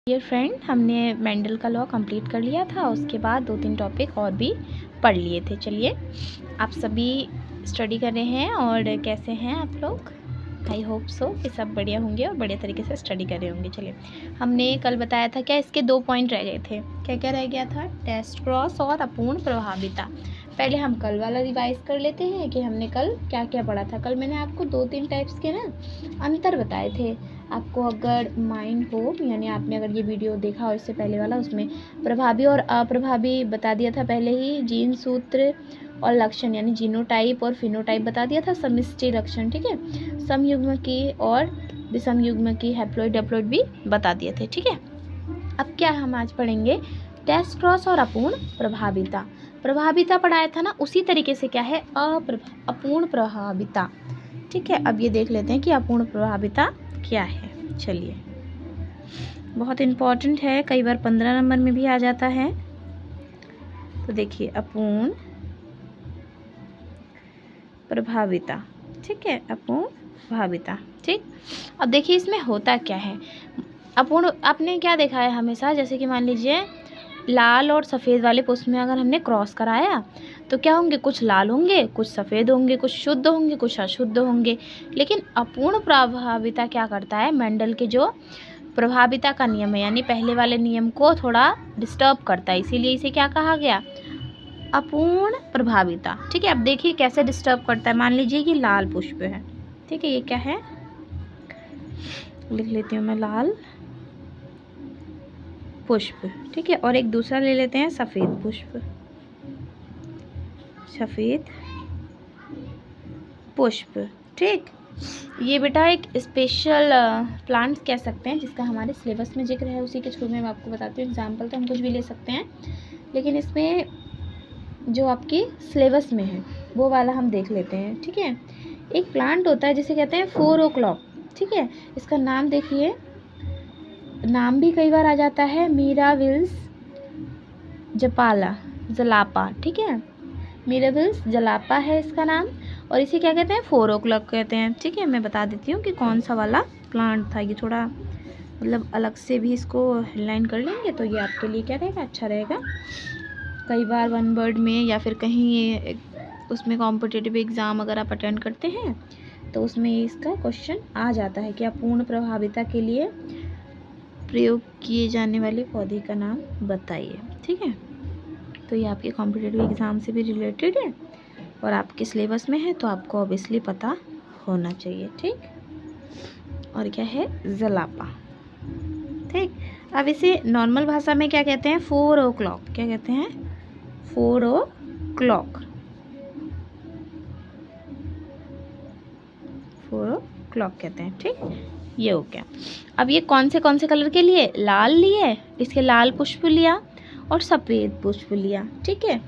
Dear friend, हमने Mendel का law complete कर लिया था। उसके बाद 2-3 टॉपिक और भी पढ़ लिए थे। चलिए, आप सभी स्टडी कर रहे हैं और कैसे हैं आप लोग? आई होप सो कि सब बढ़िया होंगे और बढ़िया तरीके से स्टडी कर रहे होंगे। चलिए, हमने कल बताया था क्या इसके 2 पॉइंट रह गए थे। क्या क्या रह गया था? टेस्ट क्रॉस और अपूर्ण प्रभाविता। पहले हम कल वाला रिवाइज कर लेते हैं कि हमने कल क्या क्या पढ़ा था। कल मैंने आपको 2-3 टाइप्स के ना अंतर बताए थे। आपको अगर माइंड हो, यानी आपने अगर ये वीडियो देखा और इससे पहले वाला, उसमें प्रभावी और अप्रभावी बता दिया था पहले ही। जीन सूत्र और लक्षण यानी जीनोटाइप और फिनोटाइप बता दिया था। समष्टि लक्षण, ठीक है, समयुग्म की और विषम युग्म की हैप्लॉइड डिप्लॉइड भी बता दिए थे। ठीक है, अब क्या हम आज पढ़ेंगे? टेस्ट क्रॉस और अपूर्ण प्रभाविता। प्रभाविता पढ़ाया था ना, उसी तरीके से क्या है अपूर्ण प्रभाविता। ठीक है, अब ये देख लेते हैं कि अपूर्ण प्रभाविता क्या है। चलिए, बहुत इम्पॉर्टेंट है, कई बार 15 नंबर में भी आ जाता है। तो देखिए, अपूर्ण प्रभाविता, ठीक है, अपूर्ण प्रभाविता। ठीक, अब देखिए इसमें होता क्या है। अपूर्ण, आपने क्या देखा है हमेशा, जैसे कि मान लीजिए लाल और सफ़ेद वाले पुष्प में अगर हमने क्रॉस कराया तो क्या होंगे? कुछ लाल होंगे, कुछ सफ़ेद होंगे, कुछ शुद्ध होंगे, कुछ अशुद्ध होंगे। लेकिन अपूर्ण प्रभाविता क्या करता है? मेंडल के जो प्रभाविता का नियम है, यानी पहले वाले नियम को थोड़ा डिस्टर्ब करता है, इसीलिए इसे क्या कहा गया? अपूर्ण प्रभाविता। ठीक है, अब देखिए कैसे डिस्टर्ब करता है। मान लीजिए कि लाल पुष्प है, ठीक है, ये क्या है, लिख लेती हूँ मैं, लाल पुष्प। ठीक है, और एक दूसरा ले लेते हैं, सफ़ेद पुष्प, सफ़ेद पुष्प। ठीक, ये बेटा एक स्पेशल प्लांट कह सकते हैं जिसका हमारे सिलेबस में जिक्र है, उसी के थ्रू मैं आपको बताती हूँ। एग्जाम्पल तो हम कुछ भी ले सकते हैं, लेकिन इसमें जो आपकी सिलेबस में है वो वाला हम देख लेते हैं। ठीक है, एक प्लांट होता है जिसे कहते हैं 4 o'clock। ठीक है, इसका नाम देखिए, नाम भी कई बार आ जाता है मीराविल्स जलापा। ठीक है, मीराविल्स जलापा है इसका नाम, और इसे क्या कहते हैं? 4 o'clock कहते हैं। ठीक है, मैं बता देती हूँ कि कौन सा वाला प्लांट था। ये थोड़ा मतलब अलग से भी इसको हेडलाइन कर लेंगे तो ये आपके लिए क्या रहेगा? अच्छा रहेगा। कई बार वन वर्ड में या फिर कहीं उसमें कॉम्पिटिटिव एग्ज़ाम अगर आप अटेंड करते हैं तो उसमें इसका क्वेश्चन आ जाता है कि अपूर्ण प्रभाविता के लिए प्रयोग किए जाने वाले पौधे का नाम बताइए। ठीक है, तो ये आपके कॉम्पिटिटिव एग्ज़ाम से भी रिलेटेड है और आपके सिलेबस में है, तो आपको ऑब्वियसली पता होना चाहिए। ठीक, और क्या है? जलापा। ठीक, अब इसे नॉर्मल भाषा में क्या कहते हैं? 4 o'clock। क्या कहते हैं? 4 o'clock, 4 o'clock कहते हैं। ठीक, ये हो गया। अब ये कौन से कलर के लिए? लाल लिए, इसके लाल पुष्प लिया और सफ़ेद पुष्प लिया। ठीक है,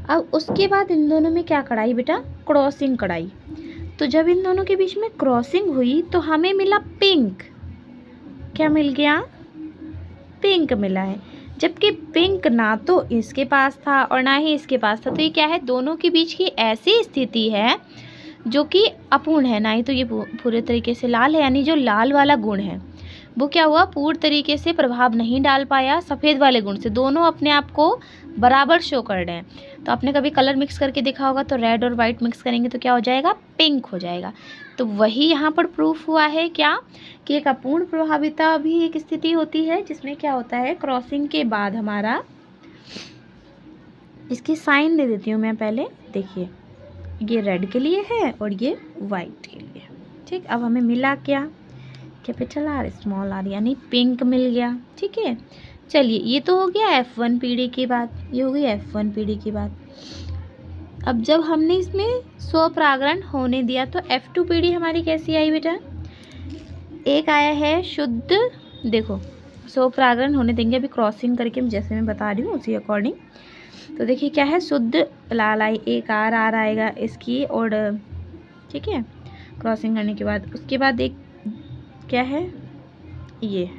अब उसके बाद इन दोनों में क्या कढ़ाई बेटा? क्रॉसिंग कढ़ाई। तो जब इन दोनों के बीच में क्रॉसिंग हुई तो हमें मिला पिंक। क्या मिल गया? पिंक मिला है। जबकि पिंक ना तो इसके पास था और ना ही इसके पास था, तो ये क्या है? दोनों के बीच की ऐसी स्थिति है जो कि अपूर्ण है। ना ही तो ये पूरे तरीके से लाल है, यानी जो लाल वाला गुण है वो क्या हुआ? पूर्ण तरीके से प्रभाव नहीं डाल पाया सफ़ेद वाले गुण से। दोनों अपने आप को बराबर शो कर रहे हैं। तो आपने कभी कलर मिक्स करके देखा होगा, तो रेड और वाइट मिक्स करेंगे तो क्या हो जाएगा? पिंक हो जाएगा। तो वही यहाँ पर प्रूफ हुआ है क्या? कि एक अपूर्ण प्रभाविता भी एक स्थिति होती है जिसमें क्या होता है? क्रॉसिंग के बाद हमारा, इसकी साइन दे देती हूँ मैं पहले, देखिए ये रेड के लिए है और ये वाइट के लिए। ठीक, अब हमें मिला क्या? कैपिटल आर स्मॉल आर, यानी पिंक मिल गया। ठीक है, चलिए ये तो हो गया F1 पीढ़ी की बात, ये हो गई F1 पीढ़ी की बात। अब जब हमने इसमें स्वपरागण होने दिया तो F2 पीढ़ी हमारी कैसी आई बेटा? एक आया है शुद्ध, देखो स्वपरागण होने देंगे, अभी क्रॉसिंग करके जैसे मैं बता रही हूँ उसी अकॉर्डिंग। तो देखिए क्या है? शुद्ध लाल आई, एक आर आएगा इसकी, और ठीक है, क्रॉसिंग करने के बाद उसके बाद एक क्या है? ये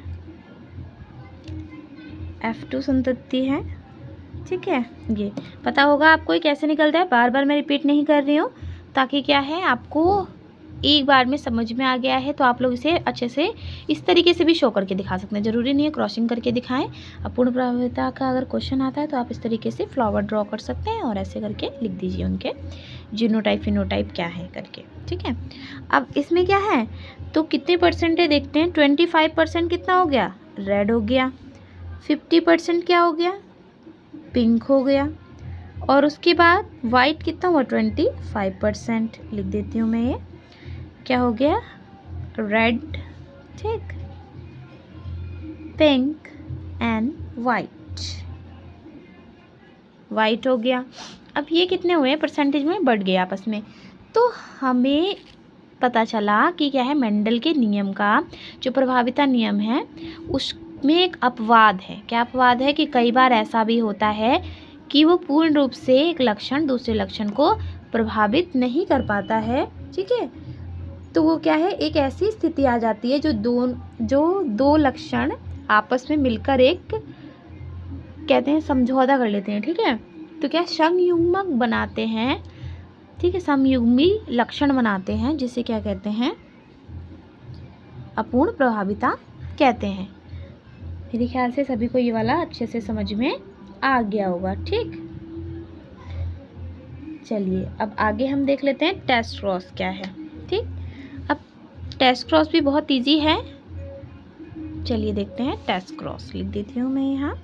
F2 संतति है। ठीक है, ये पता होगा आपको ये कैसे निकलता है। बार बार मैं रिपीट नहीं कर रही हूँ ताकि क्या है, आपको एक बार में समझ में आ गया है तो आप लोग इसे अच्छे से इस तरीके से भी शो करके दिखा सकते हैं, ज़रूरी नहीं है क्रॉसिंग करके दिखाएं। अपूर्ण प्रभाविता का अगर क्वेश्चन आता है तो आप इस तरीके से फ्लावर ड्रॉ कर सकते हैं और ऐसे करके लिख दीजिए उनके जीनोटाइप फिनोटाइप क्या है करके, ठीक है। अब इसमें क्या है तो कितने परसेंट है देखते हैं। 25% कितना हो गया, रेड हो गया। 50% क्या हो गया, पिंक हो गया। और उसके बाद वाइट कितना हुआ, 25% लिख देती हूँ मैं, ये क्या हो गया, रेड, ठीक, पिंक एंड वाइट, वाइट हो गया। अब ये कितने हुए परसेंटेज में बढ़ गए आपस में, तो हमें पता चला कि क्या है, मेंडल के नियम का जो प्रभाविता नियम है उसमें एक अपवाद है। क्या अपवाद है कि कई बार ऐसा भी होता है कि वो पूर्ण रूप से एक लक्षण दूसरे लक्षण को प्रभावित नहीं कर पाता है, ठीक है। तो वो क्या है, एक ऐसी स्थिति आ जाती है जो दो लक्षण आपस में मिलकर एक कहते हैं समझौता कर लेते हैं, ठीक है। तो क्या संयुग्मक बनाते हैं, ठीक है, समयुग्मी लक्षण बनाते हैं, जिसे क्या कहते हैं, अपूर्ण प्रभाविता कहते हैं। मेरे ख्याल से सभी को ये वाला अच्छे से समझ में आ गया होगा, ठीक। चलिए अब आगे हम देख लेते हैं टेस्ट क्रॉस क्या है, ठीक। अब टेस्ट क्रॉस भी बहुत इजी है, चलिए देखते हैं। टेस्ट क्रॉस लिख देती हूँ मैं यहाँ।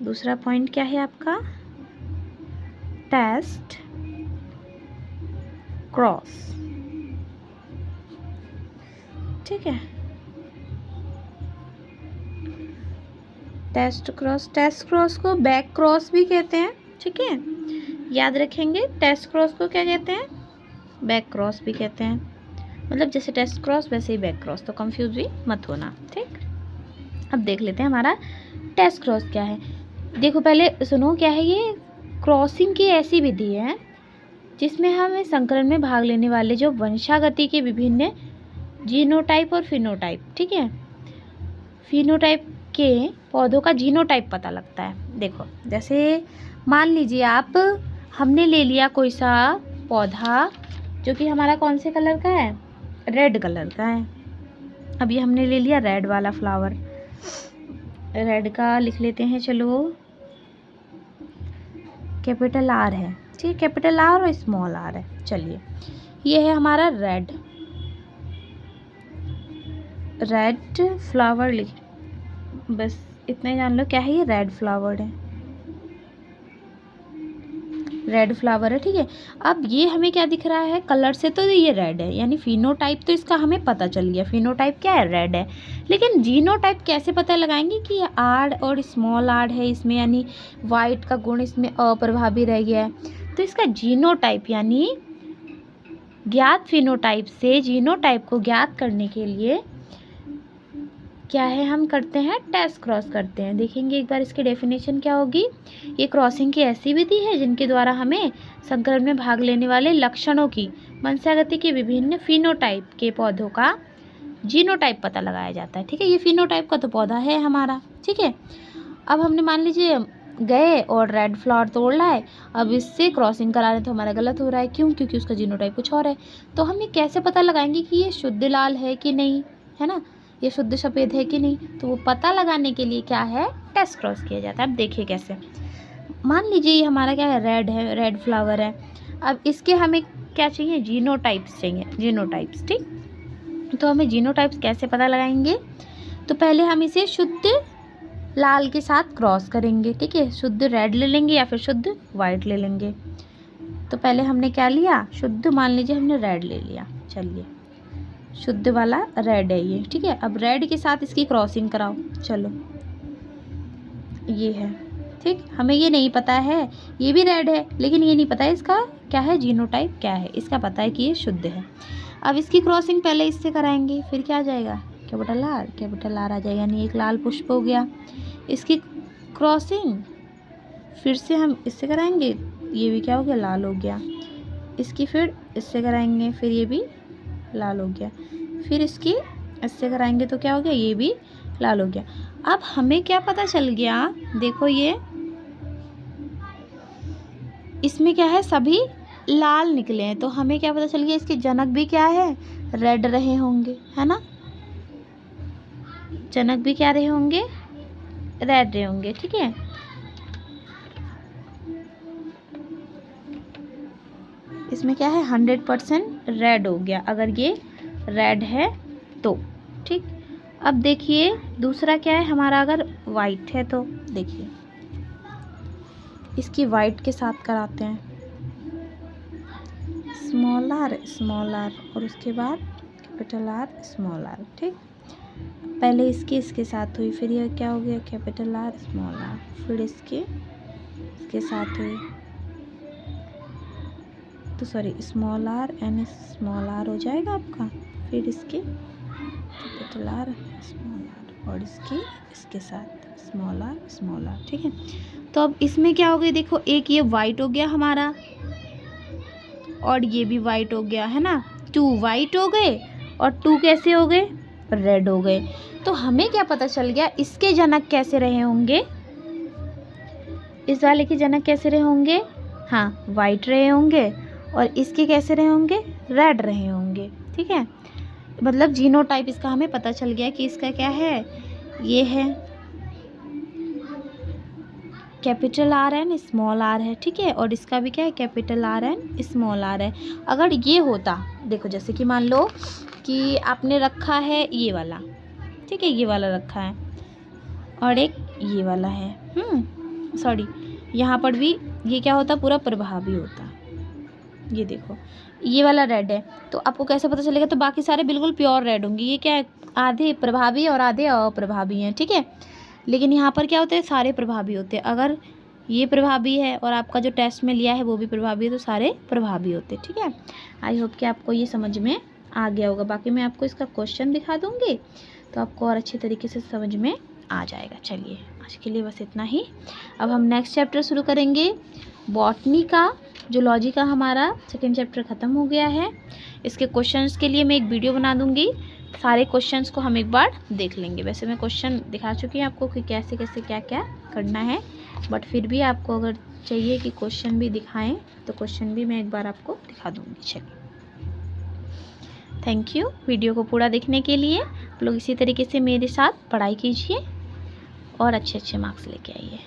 दूसरा पॉइंट क्या है आपका, टेस्ट क्रॉस, ठीक है। टेस्ट क्रॉस को बैक क्रॉस भी कहते हैं, ठीक है, याद रखेंगे। टेस्ट क्रॉस को क्या कहते हैं, बैक क्रॉस भी कहते हैं, मतलब जैसे टेस्ट क्रॉस वैसे ही बैक क्रॉस, तो कंफ्यूज भी मत होना, ठीक। अब देख लेते हैं हमारा टेस्ट क्रॉस क्या है। देखो पहले सुनो क्या है, ये क्रॉसिंग की ऐसी विधि है जिसमें हमें संकरण में भाग लेने वाले जो वंशागति के विभिन्न जीनोटाइप और फिनोटाइप, ठीक है, फिनोटाइप के पौधों का जीनोटाइप पता लगता है। देखो जैसे मान लीजिए आप, हमने ले लिया कोई सा पौधा जो कि हमारा कौन से कलर का है, रेड कलर का है। अब ये हमने ले लिया रेड वाला फ्लावर, रेड का लिख लेते हैं, चलो कैपिटल आर है, ठीक, कैपिटल आर और स्मॉल आर है। चलिए ये है हमारा रेड फ्लावर, लिख बस इतना ही जान लो क्या है, ये रेड फ्लावर है, रेड फ्लावर है, ठीक है। अब ये हमें क्या दिख रहा है कलर से, तो ये रेड है, यानी फिनोटाइप तो इसका हमें पता चल गया, फिनोटाइप क्या है, रेड है। लेकिन जीनोटाइप कैसे पता लगाएंगे कि ये आर और स्मॉल आर है इसमें, यानी वाइट का गुण इसमें अप्रभावी रह गया है। तो इसका जीनोटाइप यानी ज्ञात फिनोटाइप से जीनोटाइप को ज्ञात करने के लिए क्या है, हम करते हैं टेस्ट क्रॉस करते हैं। देखेंगे एक बार इसकी डेफिनेशन क्या होगी। ये क्रॉसिंग की ऐसी विधि है जिनके द्वारा हमें संकरण में भाग लेने वाले लक्षणों की वंशागति के विभिन्न फिनोटाइप के पौधों का जीनोटाइप पता लगाया जाता है, ठीक है। ये फिनोटाइप का तो पौधा है हमारा, ठीक है। अब हमने मान लीजिए गए और रेड फ्लावर तोड़ लाए, अब इससे क्रॉसिंग करा रहे तो हमारा गलत हो रहा है, क्यों, क्योंकि उसका जीनोटाइप कुछ और है। तो हम ये कैसे पता लगाएंगे कि ये शुद्ध लाल है कि नहीं, है ना, ये शुद्ध सफ़ेद है कि नहीं। तो वो पता लगाने के लिए क्या है, टेस्ट क्रॉस किया जाता है। अब देखिए कैसे, मान लीजिए ये हमारा क्या है, रेड है, रेड फ्लावर है। अब इसके हमें क्या चाहिए, जीनोटाइप्स चाहिए, जीनोटाइप्स, ठीक। तो हमें जीनोटाइप्स कैसे पता लगाएंगे, तो पहले हम इसे शुद्ध लाल के साथ क्रॉस करेंगे, ठीक है। शुद्ध रेड ले लेंगे या फिर शुद्ध वाइट ले लेंगे। तो पहले हमने क्या लिया, शुद्ध, मान लीजिए हमने रेड ले लिया, चलिए शुद्ध वाला रेड है ये, ठीक है। अब रेड के साथ इसकी क्रॉसिंग कराओ, चलो ये है, ठीक। हमें ये नहीं पता है, ये भी रेड है लेकिन ये नहीं पता है इसका क्या है, जीनोटाइप क्या है। इसका पता है कि ये शुद्ध है। अब इसकी क्रॉसिंग पहले इससे कराएंगे, फिर क्या आ जाएगा, कैपिटल आर आ जाएगा, यानी एक लाल पुष्प हो गया। इसकी क्रॉसिंग फिर से हम इससे कराएंगे, ये भी क्या हो गया, लाल हो गया। इसकी फिर इससे कराएंगे, फिर ये भी लाल हो गया। फिर इसकी इससे कराएंगे तो क्या हो गया, ये भी लाल हो गया। अब हमें क्या पता चल गया, देखो ये इसमें क्या है, सभी लाल निकले हैं, तो हमें क्या पता चल गया, इसके जनक भी क्या है, रेड रहे होंगे, है ना। जनक भी क्या रहे होंगे, रेड रहे होंगे, ठीक है। इसमें क्या है, 100% रेड हो गया अगर ये रेड है तो, ठीक। अब देखिए दूसरा क्या है हमारा, अगर वाइट है तो देखिए इसकी वाइट के साथ कराते हैं, स्मॉल आर और उसके बाद कैपिटल आर स्मॉल आर, ठीक। पहले इसके साथ हुई, फिर ये क्या हो गया, कैपिटल आर स्मॉल आर, फिर इसके साथ हुई, तो sorry small R and small R हो जाएगा आपका, फिर इसके कैपिटल आर स्मॉल आर और इसके साथ स्मॉल आर, ठीक है। तो अब इसमें क्या हो गया, देखो एक ये वाइट हो गया हमारा और ये भी वाइट हो गया, है ना। 2 वाइट हो गए और 2 कैसे हो गए, रेड हो गए। तो हमें क्या पता चल गया, इसके जनक कैसे रहे होंगे, इस वाले के जनक कैसे रहे होंगे, हाँ वाइट रहे होंगे, और इसके कैसे रहे होंगे, रेड रहे होंगे, ठीक है। मतलब जीनोटाइप इसका हमें पता चल गया कि इसका क्या है, ये है capital R and small R है, ठीक है, और इसका भी क्या है, capital R and small R है। अगर ये होता, देखो जैसे कि मान लो कि आपने रखा है ये वाला, ठीक है, ये वाला रखा है और एक ये वाला है, सॉरी यहाँ पर भी ये क्या होता, पूरा प्रभावी होता, ये देखो ये वाला रेड है, तो आपको कैसे पता चलेगा, तो बाकी सारे बिल्कुल प्योर रेड होंगे, ये क्या है, आधे प्रभावी और आधे अप्रभावी हैं, ठीक है। लेकिन यहाँ पर क्या होते हैं, सारे प्रभावी होते हैं। अगर ये प्रभावी है और आपका जो टेस्ट में लिया है वो भी प्रभावी है, तो सारे प्रभावी होते हैं, ठीक है। आई होप कि आपको ये समझ में आ गया होगा। बाकी मैं आपको इसका क्वेश्चन दिखा दूँगी तो आपको और अच्छे तरीके से समझ में आ जाएगा। चलिए आज के लिए बस इतना ही। अब हम नेक्स्ट चैप्टर शुरू करेंगे, बॉटनी का। जूलॉजी का हमारा सेकेंड चैप्टर ख़त्म हो गया है। इसके क्वेश्चंस के लिए मैं एक वीडियो बना दूँगी, सारे क्वेश्चंस को हम एक बार देख लेंगे। वैसे मैं क्वेश्चन दिखा चुकी हूँ आपको कि कैसे कैसे क्या क्या करना है, बट फिर भी आपको अगर चाहिए कि क्वेश्चन भी दिखाएं तो क्वेश्चन भी मैं एक बार आपको दिखा दूँगी। चलिए, थैंक यू वीडियो को पूरा देखने के लिए। आप लोग इसी तरीके से मेरे साथ पढ़ाई कीजिए और अच्छे अच्छे मार्क्स लेके आइए।